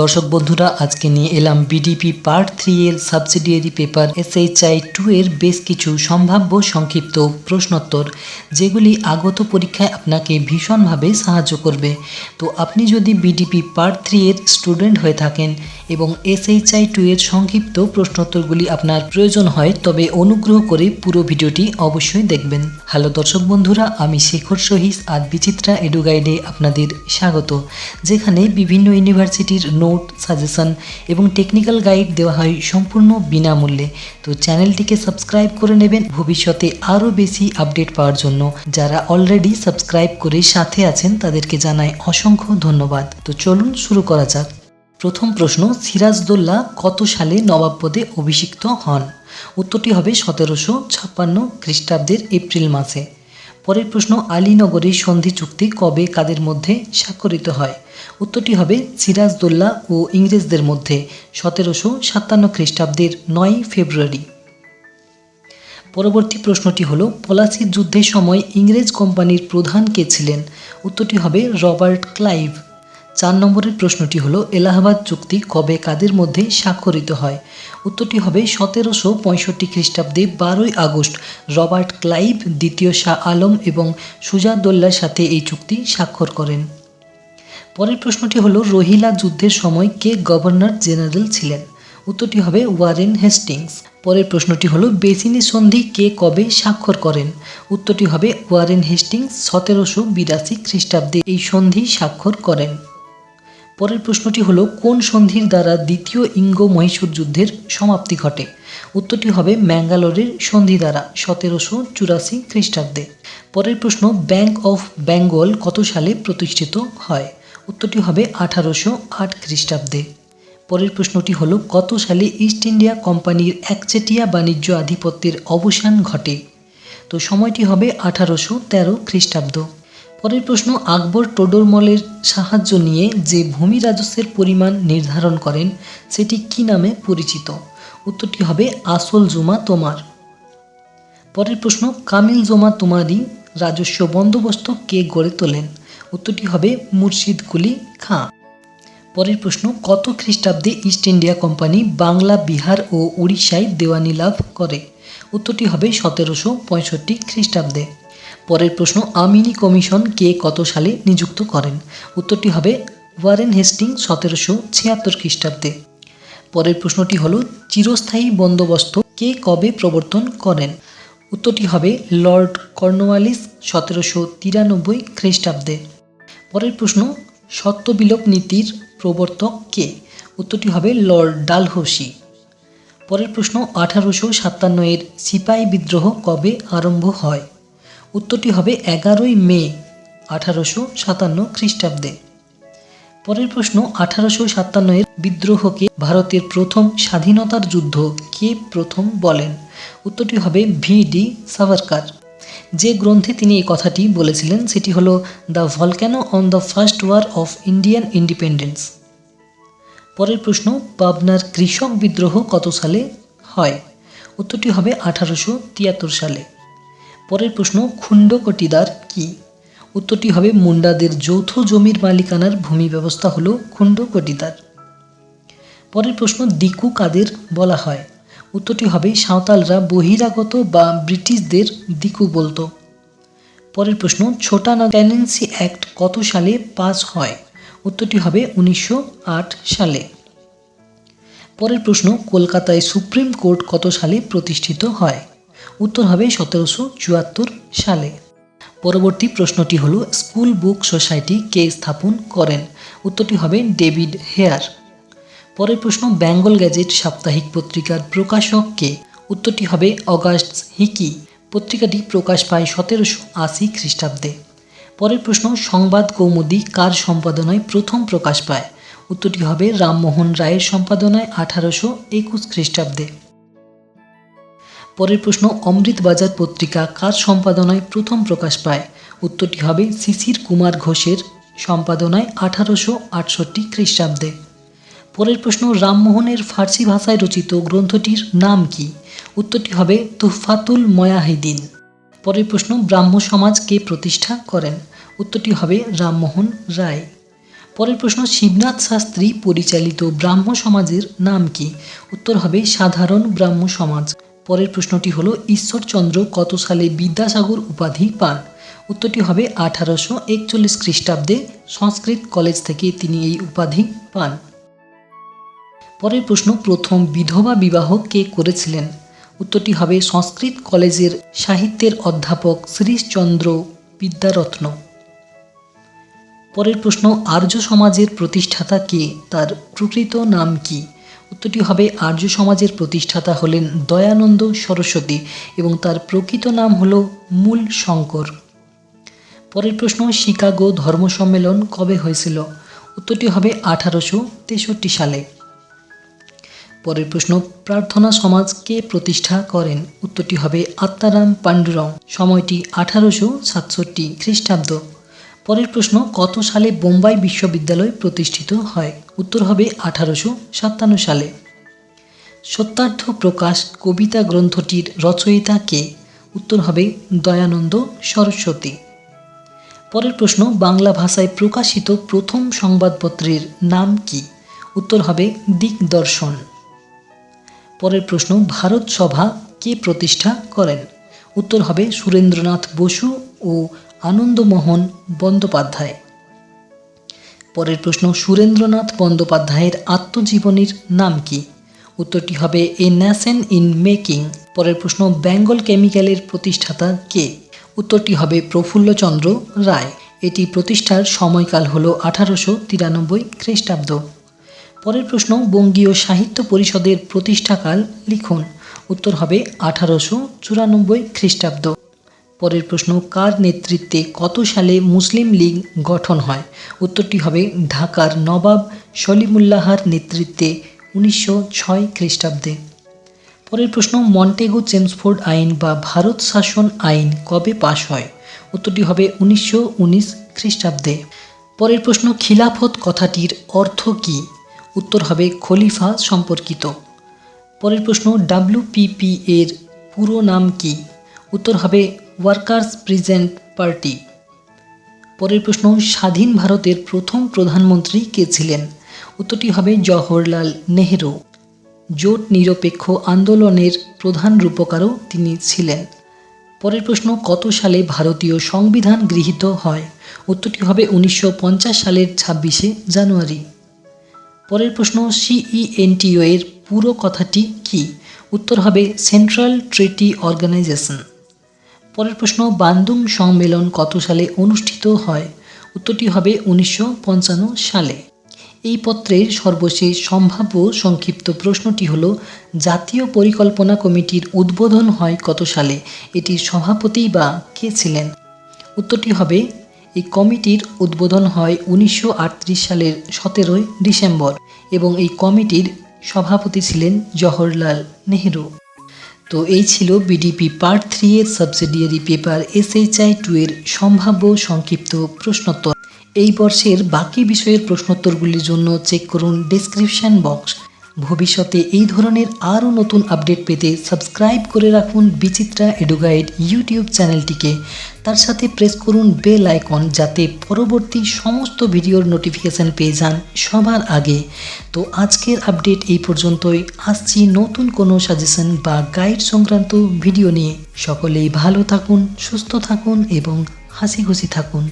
দর্শক বন্ধুরা, আজকে নিয়ে এলাম বিডিপি পার্ট 3 এর সাবসিডিয়ারি পেপার SHI 2 এর বেশ কিছু সম্ভাব্য সংক্ষিপ্ত প্রশ্নোত্তর, যেগুলি আগত পরীক্ষায় আপনাকে ভীষণভাবে সাহায্য করবে। তো আপনি যদি বিডিপি পার্ট 3 এর স্টুডেন্ট হয়ে থাকেন এবং SHI 2 এর সংক্ষিপ্ত প্রশ্নোত্তরগুলি আপনার প্রয়োজন হয়, তবে অনুগ্রহ করে পুরো ভিডিওটি অবশ্যই দেখবেন। হ্যালো দর্শক বন্ধুরা, আমি শেখর সহিস আর বিচিত্রা এডু গাইডে আপনাদের স্বাগত, যেখানে বিভিন্ন ইউনিভার্সিটির নোট, সাজেশন এবং টেকনিক্যাল গাইড দেওয়া হয় সম্পূর্ণ বিনামূল্যে। তো চ্যানেলটিকে সাবস্ক্রাইব করে নেবেন ভবিষ্যতে আরও বেশি আপডেট পাওয়ার জন্য। যারা অলরেডি সাবস্ক্রাইব করে সাথে আছেন তাদেরকে জানাই অসংখ্য ধন্যবাদ। তো চলুন শুরু করা যাক। প্রথম প্রশ্ন, সিরাজদৌল্লা কত সালে নবাব পদে অভিষিক্ত হন? উত্তরটি হবে 1756 খ্রিস্টাব্দের এপ্রিল মাসে। পরের প্রশ্ন, আলীনগরের সন্ধি চুক্তি কবে কাদের মধ্যে স্বাক্ষরিত হয়? উত্তরটি হবে সিরাজদৌল্লা ও ইংরেজদের মধ্যে 1757 খ্রিস্টাব্দের 9 ফেব্রুয়ারি। পরবর্তী প্রশ্নটি হলো, পলাশির যুদ্ধের সময় ইংরেজ কোম্পানির প্রধান কে ছিলেন? উত্তরটি হবে রবার্ট ক্লাইভ। 4 নম্বরের প্রশ্নটি হলো, এলাহাবাদ চুক্তি কবে কাদের মধ্যে স্বাক্ষরিত হয়? উত্তরটি হবে 1765 খ্রিস্টাব্দে 12ই আগস্ট রবার্ট ক্লাইভ দ্বিতীয় শাহ আলম এবং সুজাউদ্দৌলার সাথে এই চুক্তি স্বাক্ষর করেন। পরের প্রশ্নটি হলো, রোহিলা যুদ্ধের সময় কে গভর্নর জেনারেল ছিলেন? উত্তরটি হবে ওয়ারেন হেস্টিংস। পরের প্রশ্নটি হলো, বেসিনি সন্ধি কে কবে স্বাক্ষর করেন? উত্তরটি হবে ওয়ারেন হেস্টিংস 1782 খ্রিস্টাব্দে এই সন্ধি স্বাক্ষর করেন। পরের প্রশ্নটি হলো, কোন সন্ধির দ্বারা দ্বিতীয় ইঙ্গ-মহীশূর যুদ্ধের সমাপ্তি ঘটে? উত্তরটি হবে ম্যাঙ্গালোরের সন্ধি দ্বারা 1784 খ্রিস্টাব্দে। পরের প্রশ্ন, ব্যাংক অফ বেঙ্গল কত সালে প্রতিষ্ঠিত হয়? উত্তরটি হবে 1808 খ্রিস্টাব্দে। পরের প্রশ্নটি হলো, কত সালে ইস্ট ইন্ডিয়া কোম্পানির একচেটিয়া বাণিজ্য আধিপত্যের অবসান ঘটে? তো সময়টি হবে 1813 খ্রিস্টাব্দ। পরের প্রশ্ন, আকবর টোডরমলের সাহায্য নিয়ে যে ভূমি রাজস্বের পরিমাণ নির্ধারণ করেন সেটি কি নামে পরিচিত? উত্তরটি হবে আসল জমা তোমার। পরের প্রশ্ন, কামিল জমা তোমারই রাজস্ব বন্দোবস্ত কে গড়ে তোলেন? উত্তরটি হবে মুর্শিদ কুলি খাঁ। পরের প্রশ্ন, কত খ্রিস্টাব্দে east India company Bangla, Bihar ও উড়িষ্যায় দেওয়ানি লাভ করে? উত্তরটি হবে 1765 খ্রিস্টাব্দে। পরের প্রশ্ন, আমিনি কমিশন কে কত সালে নিযুক্ত করেন? উত্তরটি হবে ওয়ারেন হেস্টিংস 1776 খ্রিস্টাব্দে। পরের প্রশ্নটি হলো, চিরস্থায়ী বন্দোবস্ত কে কবে প্রবর্তন করেন? উত্তরটি হবে লর্ড কর্নওয়ালিস 1793 খ্রিস্টাব্দে। পরের প্রশ্ন, সত্যবিলোপ নীতির প্রবর্তক কে? উত্তরটি হবে লর্ড ডালহৌসি। পরের প্রশ্ন, 1857 এর সিপাহী বিদ্রোহ কবে আরম্ভ হয়? উত্তরটি হবে 11ই মে 1857 খ্রিস্টাব্দে। পরের প্রশ্ন, 1857 এর বিদ্রোহকে ভারতের প্রথম স্বাধীনতার যুদ্ধ কে প্রথম বলেন? উত্তরটি হবে VD সাভারকার। যে গ্রন্থে তিনি এই কথাটি বলেছিলেন সেটি হলো the volcano on the first war of Indian independence. পরের প্রশ্ন, পাবনার কৃষক বিদ্রোহ কত সালে হয়? উত্তরটি হবে 1873 সালে। পরের প্রশ্ন, খুন্ড কটিদার কি? উত্তরটি হবে মুন্ডাদের যৌথ জমির মালিকানার ভূমি ব্যবস্থা হলো খুন্ড কটিদার। পরের প্রশ্ন, দিকু কাদের বলা হয়? উত্তরটি হবে সাঁওতালরা বহিরাগত বা ব্রিটিশদের দিকু বলতো। পরের প্রশ্ন, ছোটা টেনেন্সি অ্যাক্ট কত সালে পাস হয়? উত্তরটি হবে 1908 সালে। পরের প্রশ্ন, কলকাতায় সুপ্রিম কোর্ট কত সালে প্রতিষ্ঠিত হয়? উত্তর হবে 1774 সালে। পরবর্তী প্রশ্নটি হলো, স্কুল বুক সোসাইটি কে স্থাপন করেন? উত্তরটি হবে ডেভিড হেয়ার। পরের প্রশ্ন, বেঙ্গল গ্যাজেট সাপ্তাহিক পত্রিকার প্রকাশক কে? উত্তরটি হবে অগাস্ট হিকি। পত্রিকাটি প্রকাশ পায় 1780 খ্রিস্টাব্দে। পরের প্রশ্ন, সংবাদ কৌমুদী কার সম্পাদনায় প্রথম প্রকাশ পায়? উত্তরটি হবে রামমোহন রায়ের সম্পাদনায় 1821 খ্রিস্টাব্দে। পরের প্রশ্ন, অমৃতবাজার পত্রিকা কার সম্পাদনায় প্রথম প্রকাশ পায়? উত্তরটি হবে শিশির কুমার ঘোষের সম্পাদনায় 1868 খ্রিস্টাব্দে। পরের প্রশ্ন, রামমোহনের ফার্সি ভাষায় রচিত গ্রন্থটির নাম কি? উত্তরটি হবে তুহফাতুল ময়াহিদিন। পরের প্রশ্ন, ব্রাহ্ম সমাজ কে প্রতিষ্ঠা করেন? উত্তরটি হবে রামমোহন রায়। পরের প্রশ্ন, শিবনাথ শাস্ত্রী পরিচালিত ব্রাহ্ম সমাজের নাম কি? উত্তর হবে সাধারণ ব্রাহ্ম সমাজ। পরের প্রশ্নটি হলো, ঈশ্বরচন্দ্র কত সালে বিদ্যাসাগর উপাধি পান? উত্তরটি হবে 1841 খ্রিস্টাব্দে সংস্কৃত কলেজ থেকে তিনি এই উপাধি পান। পরের প্রশ্ন, প্রথম বিধবা বিবাহ কে করেছিলেন? উত্তরটি হবে সংস্কৃত কলেজের সাহিত্যের অধ্যাপক শ্রীশচন্দ্র বিদ্যারত্ন। পরের প্রশ্ন, আর্য সমাজের প্রতিষ্ঠাতা কে? তার প্রকৃত নাম কি? উত্তরটি হবে আর্য সমাজের প্রতিষ্ঠাতা হলেন দয়ানন্দ সরস্বতী এবং তার প্রকৃত নাম হল মূল শঙ্কর। পরের প্রশ্ন, শিকাগো ধর্ম সম্মেলন কবে হয়েছিল? উত্তরটি হবে 1863 সালে। পরের প্রশ্ন, প্রার্থনা সমাজ কে প্রতিষ্ঠা করেন? উত্তরটি হবে আত্মারাম পাণ্ডুরং। সময়টি 1867 খ্রিস্টাব্দ। পরের প্রশ্ন, কত সালে বোম্বাই বিশ্ববিদ্যালয় প্রতিষ্ঠিত হয়? উত্তর হবে 1857 সালে। সত্যার্থ প্রকাশ কবিতা গ্রন্থটির রচয়িতা কে? উত্তর হবে দয়ানন্দ সরস্বতী। পরের প্রশ্ন, বাংলা ভাষায় প্রকাশিত প্রথম সংবাদপত্রের নাম কি? উত্তর হবে দিকদর্শন। পরের প্রশ্ন, ভারত সভা কে প্রতিষ্ঠা করেন? উত্তর হবে সুরেন্দ্রনাথ বসু ও আনন্দমোহন বন্দ্যোপাধ্যায়। পরের প্রশ্ন, সুরেন্দ্রনাথ বন্দ্যোপাধ্যায়ের আত্মজীবনীর নাম কি? উত্তরটি হবে এ নেশন ইন মেকিং। পরের প্রশ্ন, বেঙ্গল কেমিক্যালের প্রতিষ্ঠাতা কে? উত্তরটি হবে প্রফুল্লচন্দ্র রায়। এটি প্রতিষ্ঠার সময়কাল হল 1893 খ্রিস্টাব্দ। পরের প্রশ্ন, বঙ্গীয় সাহিত্য পরিষদের প্রতিষ্ঠাকাল লিখুন। উত্তর হবে 1894 খ্রিস্টাব্দ। পরের প্রশ্ন, কার নেতৃত্বে কত সালে মুসলিম লীগ গঠন হয়? উত্তরটি হবে ঢাকার নবাব সলিমুল্লাহর নেতৃত্বে 1906 খ্রিস্টাব্দে। পরের প্রশ্ন, মন্টেগু চেমসফোর্ড আইন বা ভারত শাসন আইন কবে পাশ হয়? উত্তরটি হবে 1919 খ্রিস্টাব্দে। পরের প্রশ্ন, খিলাফত কথাটির অর্থ কী? উত্তর হবে খলিফা সম্পর্কিত। পরের প্রশ্ন, WPP এর পুরো নাম কি? উত্তর হবে ওয়ার্কার্স প্রেজেন্ট পার্টি। পরের প্রশ্ন, স্বাধীন ভারতের প্রথম প্রধানমন্ত্রী কে ছিলেন? উত্তরটি হবে জওহরলাল নেহেরু। জোট নিরপেক্ষ আন্দোলনের প্রধান রূপকারও তিনি ছিলেন। পরের প্রশ্ন, কত সালে ভারতীয় সংবিধান গৃহীত হয়? উত্তরটি হবে 1950 সালের 26শে জানুয়ারি। পরের প্রশ্ন, CENTO এর পুরো কথাটি কি? উত্তর হবে সেন্ট্রাল ট্রিটি অর্গানাইজেশন। পরের প্রশ্ন, বান্দুং সম্মেলন কত সালে অনুষ্ঠিত হয়? উত্তরটি হবে 1955 সালে। এই পত্রের সর্বশেষ সম্ভাব্য সংক্ষিপ্ত প্রশ্নটি হল, জাতীয় পরিকল্পনা কমিটির উদ্বোধন হয় কত সালে? এটির সভাপতি বা কে ছিলেন? উত্তরটি হবে এই কমিটির উদ্বোধন হয় 1938 সালের 17 ডিসেম্বর এবং এই কমিটির সভাপতি ছিলেন জওহরলাল নেহেরু। তো এই ছিল বিডিপি পার্ট 3 এর সাবসিডিয়ারি পেপার SHI 2 এর সম্ভাব্য সংক্ষিপ্ত প্রশ্নোত্তর। এই বর্ষের বাকি বিষয়ের প্রশ্নোত্তরগুলির জন্য চেক করুন ডেসক্রিপশন বক্স। ভবিষ্যতে এই ধরনের আরও নতুন আপডেট পেতে সাবস্ক্রাইব করে রাখুন বিচিত্রা এডুগাইড ইউটিউব চ্যানেলটিকে। তার সাথে প্রেস করুন বেল আইকন যাতে পরবর্তী সমস্ত ভিডিওর নোটিফিকেশান পেয়ে যান সবার আগে। তো আজকের আপডেট এই পর্যন্তই। আসছি নতুন কোনো সাজেশন বা গাইড সংক্রান্ত ভিডিও নিয়ে। সকলেই ভালো থাকুন, সুস্থ থাকুন এবং হাসি খুশি থাকুন।